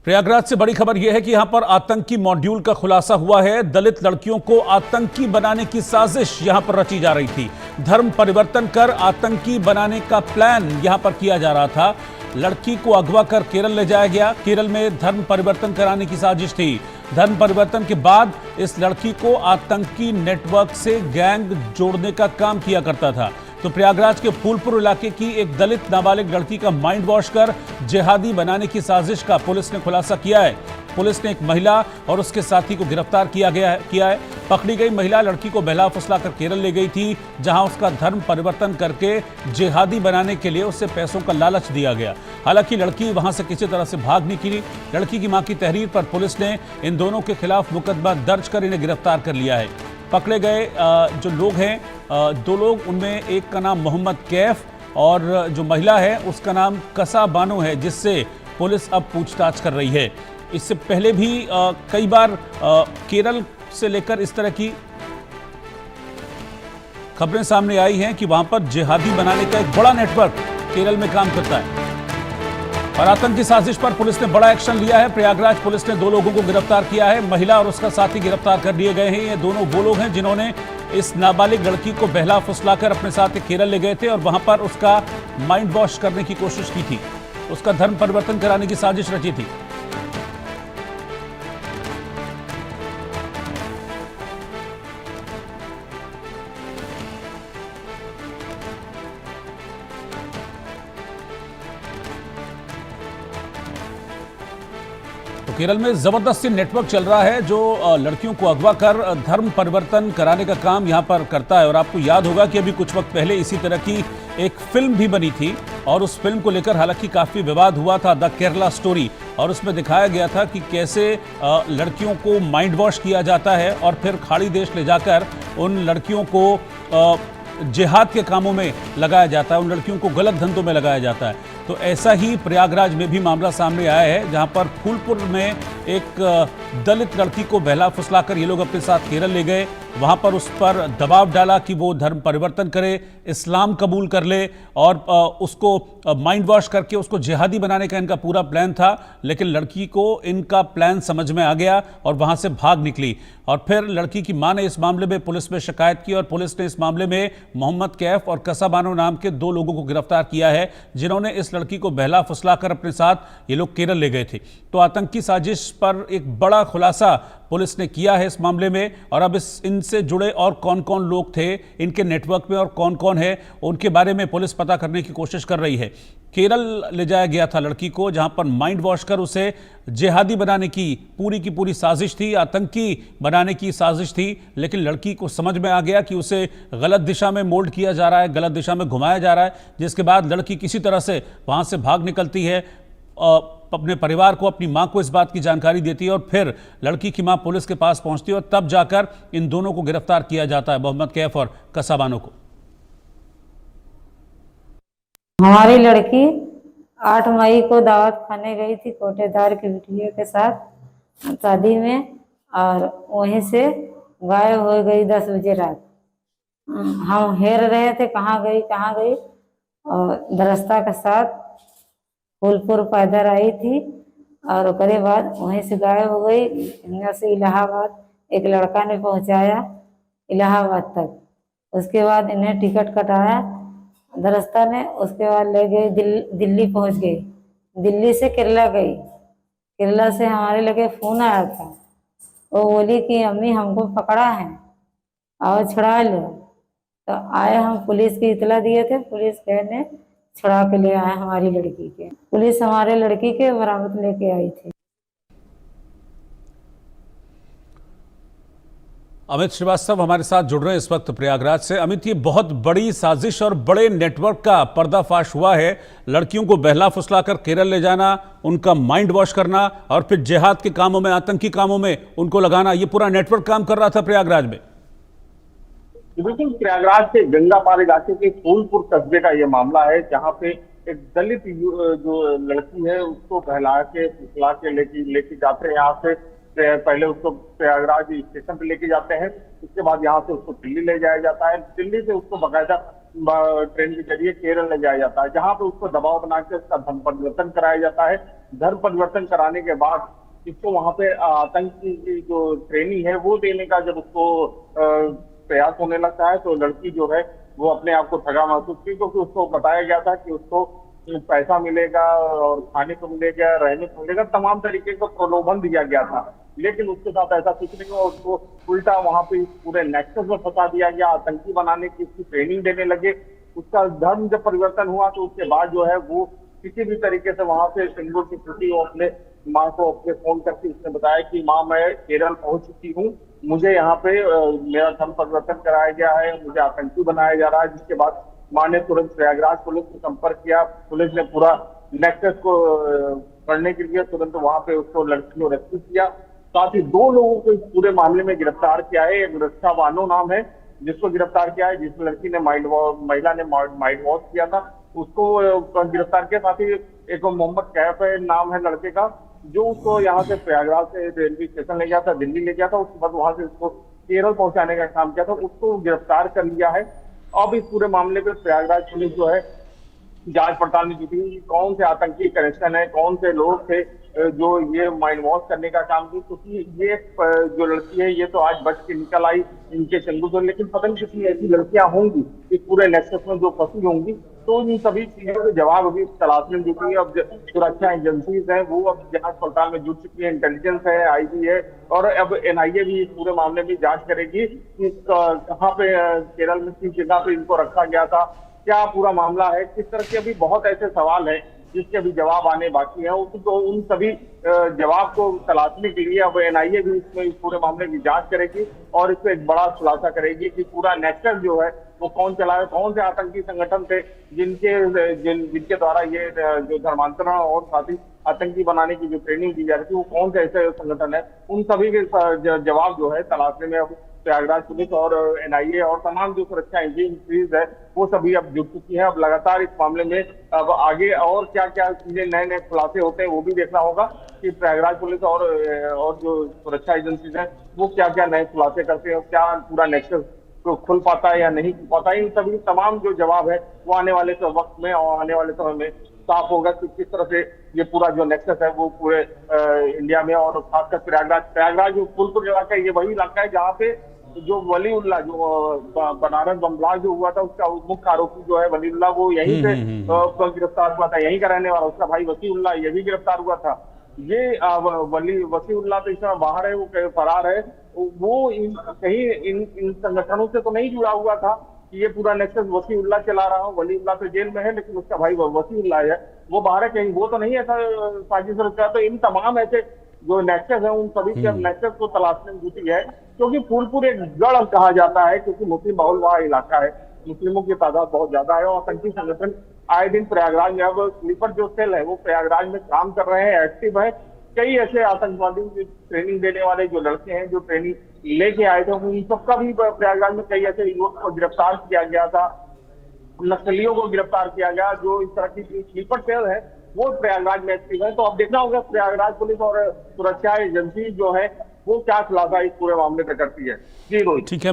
प्रयागराज से बड़ी खबर यह है कि यहां पर आतंकी मॉड्यूल का खुलासा हुआ है। दलित लड़कियों को आतंकी बनाने की साजिश यहां पर रची जा रही थी। धर्म परिवर्तन कर आतंकी बनाने का प्लान यहां पर किया जा रहा था। लड़की को अगवा कर केरल ले जाया गया। केरल में धर्म परिवर्तन कराने की साजिश थी। धर्म परिवर्तन के बाद इस लड़की को आतंकी नेटवर्क से गैंग जोड़ने का काम किया करता था। तो प्रयागराज के फूलपुर इलाके की एक दलित नाबालिग लड़की का माइंड वॉश कर जिहादी बनाने की साजिश का पुलिस ने खुलासा किया है। पुलिस ने एक महिला और उसके साथी को गिरफ्तार किया है। पकड़ी गई महिला लड़की को बहला फुसला कर केरल ले गई थी, जहां उसका धर्म परिवर्तन करके जिहादी बनाने के लिए उससे पैसों का लालच दिया गया। हालांकि लड़की वहां से किसी तरह से भाग निकली। लड़की की मां की तहरीर पर पुलिस ने इन दोनों के खिलाफ मुकदमा दर्ज कर इन्हें गिरफ्तार कर लिया है। पकड़े गए जो लोग हैं, दो लोग, उनमें एक का नाम मोहम्मद कैफ और जो महिला है उसका नाम कसा बानो है, जिससे पुलिस अब पूछताछ कर रही है। इससे पहले भी कई बार केरल से लेकर इस तरह की खबरें सामने आई हैं कि वहां पर जिहादी बनाने का एक बड़ा नेटवर्क केरल में काम करता है। और आतंकी साजिश पर पुलिस ने बड़ा एक्शन लिया है। प्रयागराज पुलिस ने दो लोगों को गिरफ्तार किया है। महिला और उसका साथी गिरफ्तार कर लिए गए हैं। ये दोनों वो लोग हैं जिन्होंने इस नाबालिग लड़की को बहला फुसलाकर अपने साथ केरल ले गए थे और वहां पर उसका माइंड वॉश करने की कोशिश की थी, उसका धर्म परिवर्तन कराने की साजिश रची थी। तो केरल में जबरदस्ती नेटवर्क चल रहा है जो लड़कियों को अगवा कर धर्म परिवर्तन कराने का काम यहां पर करता है। और आपको याद होगा कि अभी कुछ वक्त पहले इसी तरह की एक फिल्म भी बनी थी और उस फिल्म को लेकर हालांकि काफी विवाद हुआ था, द केरला स्टोरी। और उसमें दिखाया गया था कि कैसे लड़कियों को माइंड वॉश किया जाता है और फिर खाड़ी देश ले जाकर उन लड़कियों को जिहाद के कामों में लगाया जाता है, उन लड़कियों को गलत धंधों में लगाया जाता है। तो ऐसा ही प्रयागराज में भी मामला सामने आया है, जहां पर फूलपुर में एक दलित लड़की को बहला फुसलाकर ये लोग अपने साथ केरल ले गए। वहां पर उस पर दबाव डाला कि वो धर्म परिवर्तन करे, इस्लाम कबूल कर ले और उसको माइंड वॉश करके उसको जिहादी बनाने का इनका पूरा प्लान था। लेकिन लड़की को इनका प्लान समझ में आ गया और वहां से भाग निकली। और फिर लड़की की मां ने इस मामले में पुलिस में शिकायत की और पुलिस ने इस मामले में मोहम्मद कैफ और कसा बानो नाम के दो लोगों को गिरफ्तार किया है, जिन्होंने इस लड़की को बहला फुसलाकर अपने साथ ये लोग केरल ले गए थे। तो आतंकी साजिश पर एक बड़ा खुलासा पुलिस ने किया है इस मामले में। और अब इनसे जुड़े और कौन कौन लोग थे इनके नेटवर्क में और कौन कौन है उनके बारे में पुलिस पता करने की कोशिश कर रही है। केरल ले जाया गया था लड़की को, जहां पर माइंड वॉश कर उसे जिहादी बनाने की पूरी साजिश थी, आतंकी बनाने की साजिश थी। लेकिन लड़की को समझ में आ गया कि उसे गलत दिशा में मोल्ड किया जा रहा है, गलत दिशा में घुमाया जा रहा है, जिसके बाद लड़की किसी तरह से वहां से भाग निकलती है, अपने परिवार को, अपनी मां को इस बात की जानकारी देती है और फिर लड़की की मां पुलिस के पास पहुंचती है और तब जाकर इन दोनों को गिरफ्तार किया जाता है, मोहम्मद कैफ और कसा बानो को। हमारी लड़की 8 मई को दावत खाने गई थी कोटेदार की बिटिया के साथ शादी में और वहीं से गायब हो गई 10 बजे रात। हम हेर रहे थे कहाँ गई और दरस्ता के साथ फूलपुर पैदल आई थी और उसके बाद वहीं से गायब हो गई। यहाँ से इलाहाबाद एक लड़का ने पहुंचाया इलाहाबाद तक। उसके बाद इन्हें टिकट कटाया दरस्ता ने, उसके बाद ले गए दिल्ली पहुंच गई। दिल्ली से केरला गई। केरला से हमारे लगे फ़ोन आया था, वो बोली कि अम्मी हमको पकड़ा है, आओ छुड़ा लो। तो आए, हम पुलिस की इतला दिए थे, पुलिस ने छुड़ा के ले आए हमारी लड़की के। पुलिस हमारे लड़की के बरामद लेके आई थी। अमित श्रीवास्तव हमारे साथ जुड़ रहे हैं इस वक्त प्रयागराज से। अमित, ये बहुत बड़ी साजिश और बड़े नेटवर्क का पर्दाफाश हुआ है। लड़कियों को बहला फुसलाकर केरल ले जाना, उनका माइंड वॉश करना और फिर जिहाद के कामों में, आतंकी कामों में उनको लगाना, ये पूरा नेटवर्क काम कर रहा था प्रयागराज में। बिल्कुल, प्रयागराज के गंगापार इलाके के फूलपुर कस्बे का ये मामला है, जहाँ पे एक दलित जो लड़की है उसको बहला के फुसला के लेके जाते हैं। यहाँ से पहले उसको प्रयागराज स्टेशन पे लेके जाते हैं, उसके बाद यहाँ से उसको दिल्ली ले जाया जाता है। दिल्ली से उसको बाकायदा ट्रेन के जरिए केरल ले जाया जाता है, जहां पे उसको दबाव बना के उसका धर्म परिवर्तन कराया जाता है। धर्म परिवर्तन कराने के बाद इसको वहां पे आतंकी की जो ट्रेनिंग है वो देने का जब उसको प्रयास होने लगता है, तो लड़की जो है वो अपने आप को ठगा महसूस की, क्योंकि उसको बताया गया था कि उसको पैसा मिलेगा और खाने को मिलेगा, रहने को मिलेगा, तमाम तरीके का प्रलोभन दिया गया था। लेकिन उसके साथ ऐसा कुछ नहीं हुआ, उसको उल्टा वहां पे पूरे नेक्सस में फंसा दिया गया, आतंकी बनाने की उसकी ट्रेनिंग देने लगे। उसका धर्म जब परिवर्तन हुआ तो उसके बाद जो है वो किसी भी तरीके से वहां से सिंदूर की छुट्टी वो अपने माँ को अपने फोन करके उसने बताया कि माँ मैं केरल पहुंच चुकी हूँ, मुझे यहाँ पे मेरा धर्म परिवर्तन कराया गया है, मुझे आतंकी बनाया जा रहा है। जिसके बाद माँ ने तुरंत प्रयागराज पुलिस से संपर्क किया, पुलिस ने पूरा नेक्सस को पकड़ने के लिए तुरंत वहां पे उसको लड़की को रेस्क्यू किया। साथ ही 2 लोगों को इस पूरे मामले में गिरफ्तार किया है। एक रक्षा बानो नाम है जिसको गिरफ्तार किया है, जिस लड़की ने महिला ने माइंड वॉश किया था उसको गिरफ्तार किया। साथ ही एक मोहम्मद कैफ है नाम है लड़के का, जो उसको यहाँ से प्रयागराज से रेलवे स्टेशन ले गया था, दिल्ली ले गया था, उसके बाद वहां से उसको केरल पहुंचाने का काम किया था, उसको गिरफ्तार कर लिया है। अब इस पूरे मामले में प्रयागराज पुलिस जो है जांच पड़ताल में जुटी हुई, कौन से आतंकी कनेक्शन है, कौन से लोग थे जो ये माइंड वॉश करने का काम की, क्योंकि ये जो लड़की है ये तो आज बच के निकल आई इनके चंगुल से, लेकिन पता नहीं कितनी ऐसी लड़कियां होंगी इस पूरे नेक्सस में जो फंसी होंगी। तो इन सभी चीजों के जवाब अभी तलाश में जुटी है। अब सुरक्षा एजेंसीज हैं वो अब जांच पड़ताल में जुट चुकी है, इंटेलिजेंस है, आईबी है, और अब एनआईए भी इस पूरे मामले में जांच करेगी कि कहाँ पे केरल में किस जगह पे इनको रखा गया था, क्या पूरा मामला है, किस तरह के अभी बहुत ऐसे सवाल हैं जिसके अभी जवाब आने बाकी हैं। तो उन सभी जवाब को तलाशने के लिए अब एनआईए भी इसमें इस पूरे मामले की जांच करेगी और इसमें एक बड़ा खुलासा करेगी कि पूरा नेक्सस जो है वो कौन चलाए, कौन से आतंकी संगठन थे जिनके द्वारा ये जो धर्मांतरण और साथ ही आतंकी बनाने की जो ट्रेनिंग दी जा रही थी वो कौन से ऐसे संगठन है। उन सभी के जवाब जो है तलाशने में अब प्रयागराज पुलिस और एनआईए और तमाम जो सुरक्षा एजेंसीज है वो सभी अब जुट चुकी है। अब लगातार इस मामले में अब आगे और क्या क्या चीजें नए नए खुलासे होते हैं वो भी देखना होगा कि प्रयागराज पुलिस और जो सुरक्षा एजेंसीज है वो क्या क्या नए खुलासे करते हैं, क्या पूरा नेक्सस तो खुल पाता है या नहीं खुल पाता है। इन सभी तमाम जो जवाब है वो आने वाले वक्त में और आने वाले समय में साफ होगा कि किस तरह से ये पूरा जो नेक्सस है वो पूरे इंडिया में और खासकर प्रयागराज जो फूलपुर इलाका है ये वही इलाका है जहाँ पे जो वलीउल्लाह जो बनारस बम ब्लास्ट जो हुआ था उसका मुख्य आरोपी जो है वलीउल्लाह वो यहीं से गिरफ्तार हुआ था, यहीं का रहने वाला, उसका भाई वसीउल्लाह ये भी गिरफ्तार हुआ था। ये वसीउल्लाह तो इस समय बाहर है, वो फरार है, वो कहीं इन संगठनों से तो नहीं जुड़ा हुआ था कि ये पूरा नेक्सस वसीउल्लाह चला रहा हो। वलीउल्लाह तो जेल में है लेकिन उसका भाई वसीउल्लाह है वो बाहर है, कहीं वो तो नहीं ऐसा साजिश रचा। तो इन तमाम ऐसे जो नेक्सस है उन सभी के नेक्सस को तलाशने में जुटी है, क्योंकि फूलपुर एक गढ़ कहा जाता है क्योंकि मुस्लिम बहुल वहाँ इलाका है, मुस्लिमों की तादाद बहुत ज्यादा है और आतंकी संगठन आए दिन प्रयागराज में, अब स्लीपर जो सेल है वो प्रयागराज में काम कर रहे हैं, एक्टिव है। कई ऐसे आतंकवादी ट्रेनिंग देने वाले जो लड़के हैं जो ट्रेनिंग लेके आए थे उन सबका भी प्रयागराज में कई ऐसे युवक को गिरफ्तार किया गया था, नक्सलियों को गिरफ्तार किया गया। जो इस तरह की स्लीपर सेल है वो प्रयागराज में एक्टिव है। तो अब देखना होगा प्रयागराज पुलिस और सुरक्षा एजेंसी जो है वो क्या खुलासा इस पूरे मामले में करती है। जी रोहित। ठीक है।